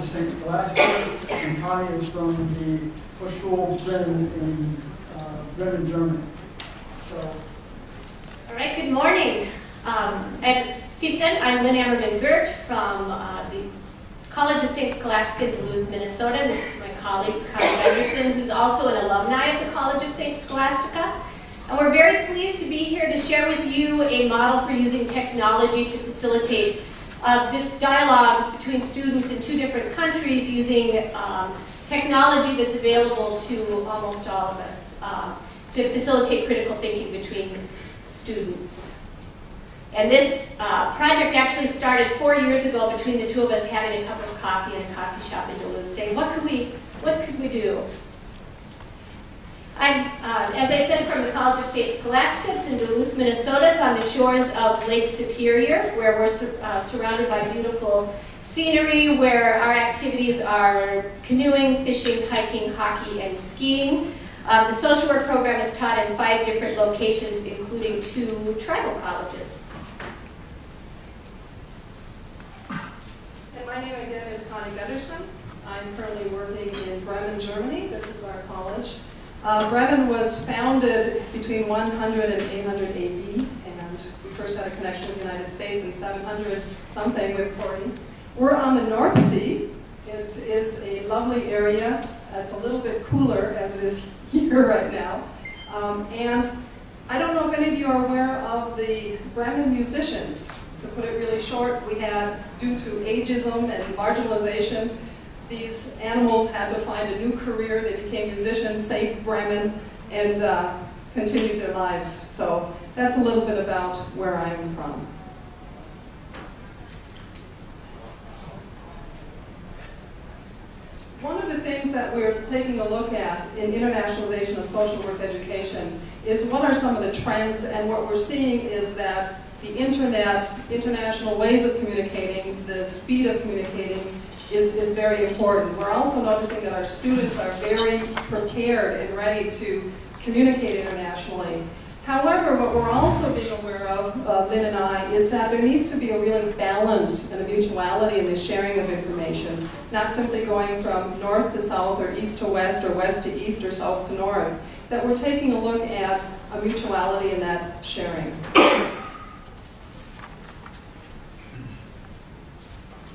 St. Scholastica, and Connie is from the Hochschule Bremen in Bremen, Germany. So, all right, good morning. At CSEN, I'm Lynn Amerman Goerdt from the College of St. Scholastica in Duluth, Minnesota. This is my colleague, Connie Anderson, who's also an alumni of the College of St. Scholastica. And we're very pleased to be here to share with you a model for using technology to facilitate just dialogues between students in two different countries using technology that's available to almost all of us to facilitate critical thinking between students. And this project actually started 4 years ago between the two of us having a cup of coffee in a coffee shop in Duluth, saying, what could we do? I'm, as I said, from the College of St. Scholastica. It's in Duluth, Minnesota. It's on the shores of Lake Superior, where we're surrounded by beautiful scenery, where our activities are canoeing, fishing, hiking, hockey, and skiing. The social work program is taught in 5 different locations, including 2 tribal colleges. And my name again is Connie Gunderson. I'm currently working in Bremen, Germany. This is our college. Bremen was founded between 100 and 800 AD, and we first had a connection with the United States in 700 something with Corey. We're on the North Sea. It is a lovely area. It's a little bit cooler as it is here right now. And I don't know if any of you are aware of the Bremen musicians. To put it really short, we had, due to ageism and marginalization, these animals had to find a new career. They became musicians, saved Bremen, and continued their lives. So that's a little bit about where I am from. One of the things that we're taking a look at in internationalization of social work education is what are some of the trends, and what we're seeing is that the internet, international ways of communicating, the speed of communicating is very important. We're also noticing that our students are very prepared and ready to communicate internationally. However, what we're also being aware of, Lynn and I, is that there needs to be a real balance and a mutuality in the sharing of information, not simply going from north to south or east to west or west to east or south to north, that we're taking a look at a mutuality in that sharing.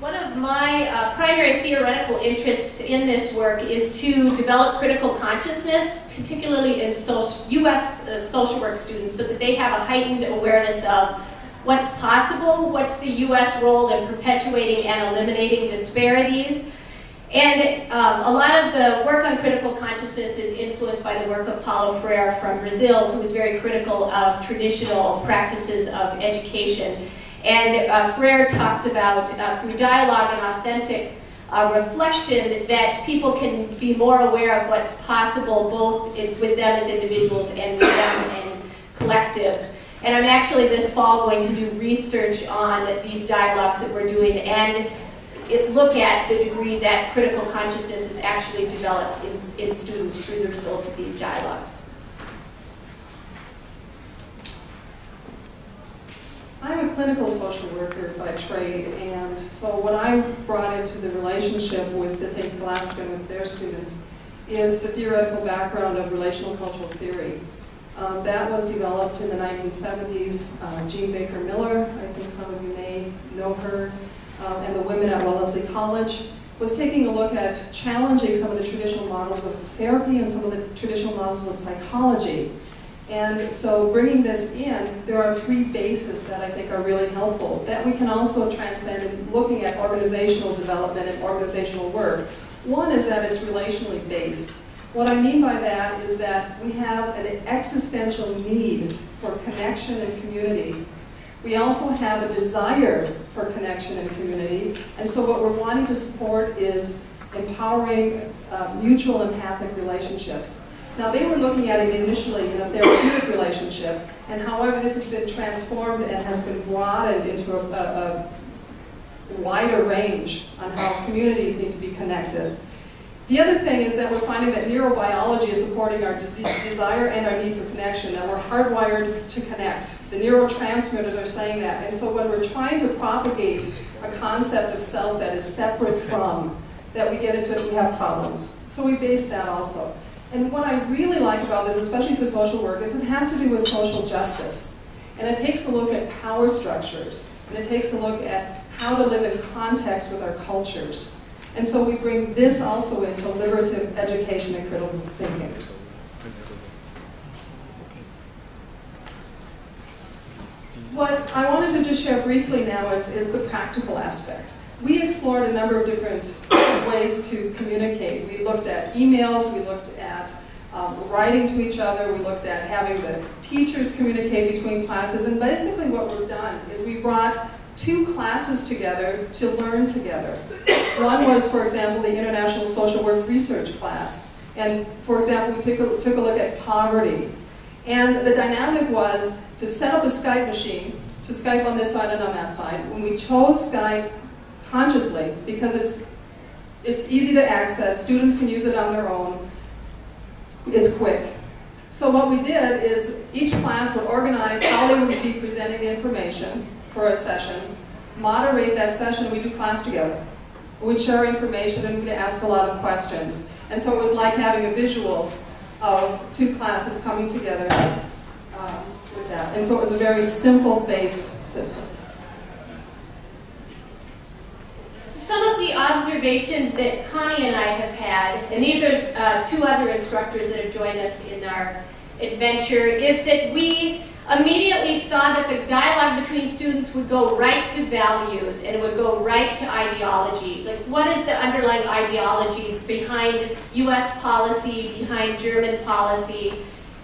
One of my primary theoretical interests in this work is to develop critical consciousness, particularly in U.S. social work students, so that they have a heightened awareness of what's possible, what's the U.S. role in perpetuating and eliminating disparities. And a lot of the work on critical consciousness is influenced by the work of Paulo Freire from Brazil, who is very critical of traditional practices of education. And Freire talks about, through dialogue and authentic reflection, that people can be more aware of what's possible both with them as individuals and with them in collectives. And I'm actually this fall going to do research on these dialogues that we're doing and look at the degree that critical consciousness is actually developed in students through the result of these dialogues. I'm a clinical social worker by trade, and so what I brought into the relationship with the St. Scholastica and with their students is the theoretical background of relational cultural theory. That was developed in the 1970s. Jean Baker Miller, I think some of you may know her, and the women at Wellesley College, was taking a look at challenging some of the traditional models of therapy and some of the traditional models of psychology. And so bringing this in, there are 3 bases that I think are really helpful, that we can also transcend in looking at organizational development and organizational work. One is that it's relationally based. What I mean by that is that we have an existential need for connection and community. We also have a desire for connection and community, and so what we're wanting to support is empowering mutual empathic relationships. Now, they were looking at it initially in a therapeutic relationship, and however this has been transformed and has been broadened into a wider range on how communities need to be connected. The other thing is that we're finding that neurobiology is supporting our desire and our need for connection, that we're hardwired to connect. The neurotransmitters are saying that, and so when we're trying to propagate a concept of self that is separate from, that we get into it, we have problems. So we base that also. And what I really like about this, especially for social work, is it has to do with social justice. And it takes a look at power structures, and it takes a look at how to live in context with our cultures. And so we bring this also into liberative education and critical thinking. What I wanted to just share briefly now is the practical aspect. We explored a number of different ways to communicate. We looked at emails, we looked at writing to each other, we looked at having the teachers communicate between classes, and basically what we've done is we brought 2 classes together to learn together. One was, for example, the International Social Work Research class. And for example, we took a look at poverty. And the dynamic was to set up a Skype machine, to Skype on this side and on that side. When we chose Skype consciously, because it's easy to access, students can use it on their own, it's quick. So what we did is each class would organize how they would be presenting the information for a session, moderate that session, and we do class together. We'd share information and we'd ask a lot of questions. And so it was like having a visual of 2 classes coming together with that. And so it was a very simple-based system. Some of the observations that Connie and I have had, and these are 2 other instructors that have joined us in our adventure, is that we immediately saw that the dialogue between students would go right to values and it would go right to ideology. Like, what is the underlying ideology behind US policy, behind German policy,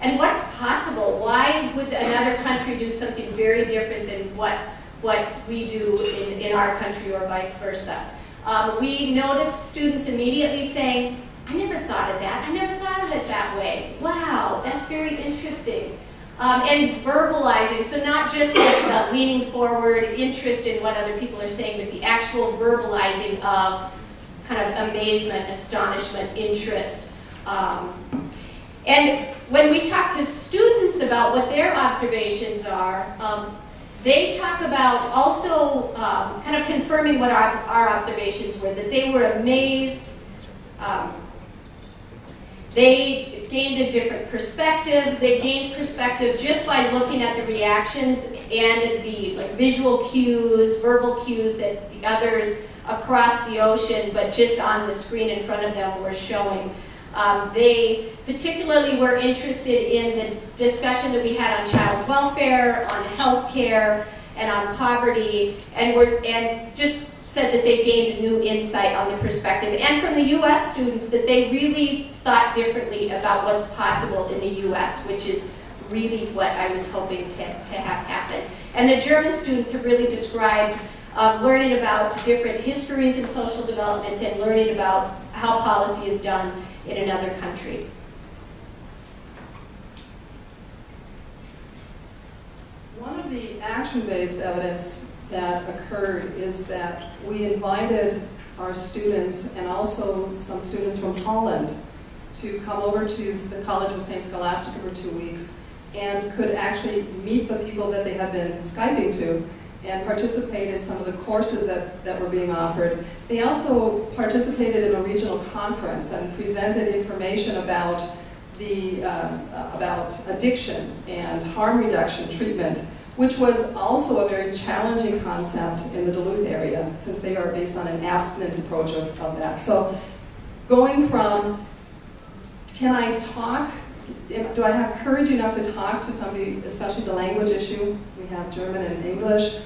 and what's possible? Why would another country do something very different than what we do in our country, or vice versa? We noticed students immediately saying, I never thought of that. I never thought of it that way. Wow, that's very interesting. And verbalizing, so not just like leaning forward, interest in what other people are saying, but the actual verbalizing of kind of amazement, astonishment, interest. And when we talk to students about what their observations are, they talk about also kind of confirming what our observations were, that they were amazed. They gained a different perspective. They gained perspective just by looking at the reactions and the visual cues, verbal cues that the others across the ocean, but just on the screen in front of them, were showing. They particularly were interested in the discussion that we had on child welfare, on health care, and on poverty, and just said that they gained new insight on the perspective. And from the US students, that they really thought differently about what's possible in the US, which is really what I was hoping to have happen. And the German students have really described learning about different histories in social development and learning about how policy is done in another country. One of the action-based evidence that occurred is that we invited our students, and also some students from Holland, to come over to the College of St. Scholastica for 2 weeks and could actually meet the people that they had been Skyping to and participate in some of the courses that were being offered. They also participated in a regional conference and presented information about about addiction and harm reduction treatment, which was also a very challenging concept in the Duluth area, since they are based on an abstinence approach of that. So going from, can I talk, do I have courage enough to talk to somebody, especially the language issue, we have German and English,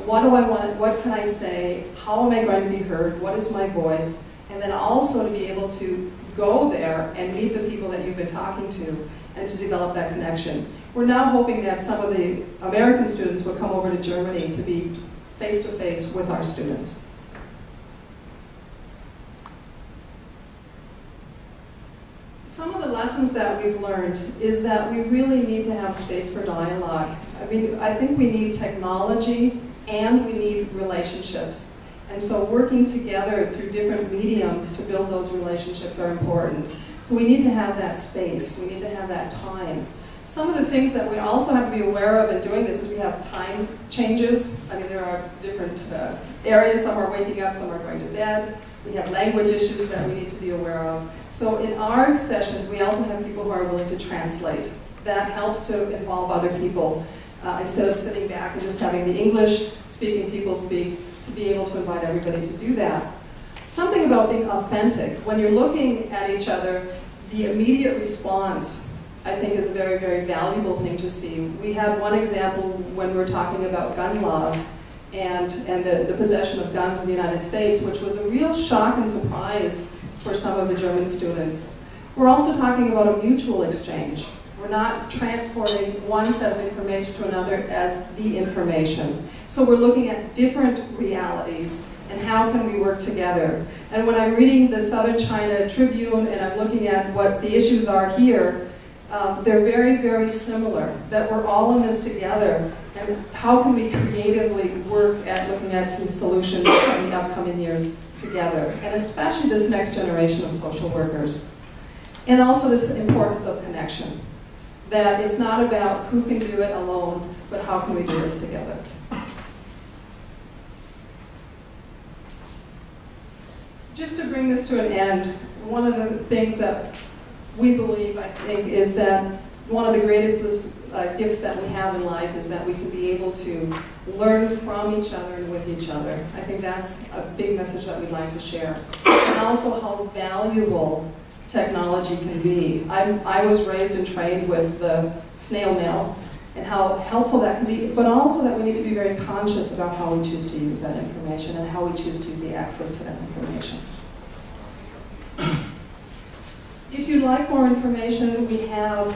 what do I want, what can I say, how am I going to be heard, what is my voice, and then also to be able to go there and meet the people that you've been talking to and to develop that connection. We're now hoping that some of the American students will come over to Germany to be face-to-face with our students. Some of the lessons that we've learned is that we really need to have space for dialogue. I mean, I think we need technology and we need relationships. And so working together through different mediums to build those relationships are important. So we need to have that space, we need to have that time. Some of the things that we also have to be aware of in doing this is we have time changes. I mean, there are different areas, some are waking up, some are going to bed. We have language issues that we need to be aware of. So in our sessions, we also have people who are willing to translate. That helps to involve other people. Instead of sitting back and just having the English-speaking people speak, to be able to invite everybody to do that. Something about being authentic. When you're looking at each other, the immediate response, I think, is a very, very valuable thing to see. We had one example when we were talking about gun laws and the possession of guns in the United States, which was a real shock and surprise for some of the German students. We're also talking about a mutual exchange. We're not transporting one set of information to another as the information. So we're looking at different realities and how can we work together. And when I'm reading the Southern China Tribune and I'm looking at what the issues are here, they're very, very similar, that we're all in this together, and how can we creatively work at looking at some solutions in the upcoming years together, and especially this next generation of social workers. And also this importance of connection, that it's not about who can do it alone, but how can we do this together. Just to bring this to an end, one of the things that we believe, I think, is that one of the greatest gifts that we have in life is that we can be able to learn from each other and with each other. I think that's a big message that we'd like to share. And also how valuable technology can be. I was raised and trained with the snail mail and how helpful that can be, but also that we need to be very conscious about how we choose to use that information and how we choose to use the access to that information. If you'd like more information, we have,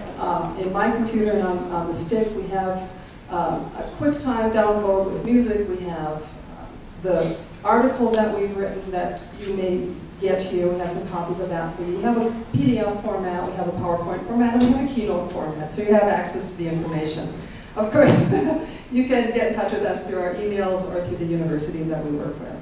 in my computer and on the stick, we have a QuickTime download with music. We have the article that we've written that you may get to you. We have some copies of that for you. We have a PDF format, we have a PowerPoint format, and we have a Keynote format, so you have access to the information. Of course, you can get in touch with us through our emails or through the universities that we work with.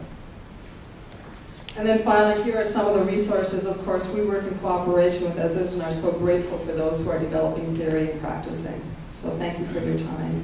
And then finally, here are some of the resources. Of course, we work in cooperation with others and are so grateful for those who are developing theory and practicing. So thank you for your time.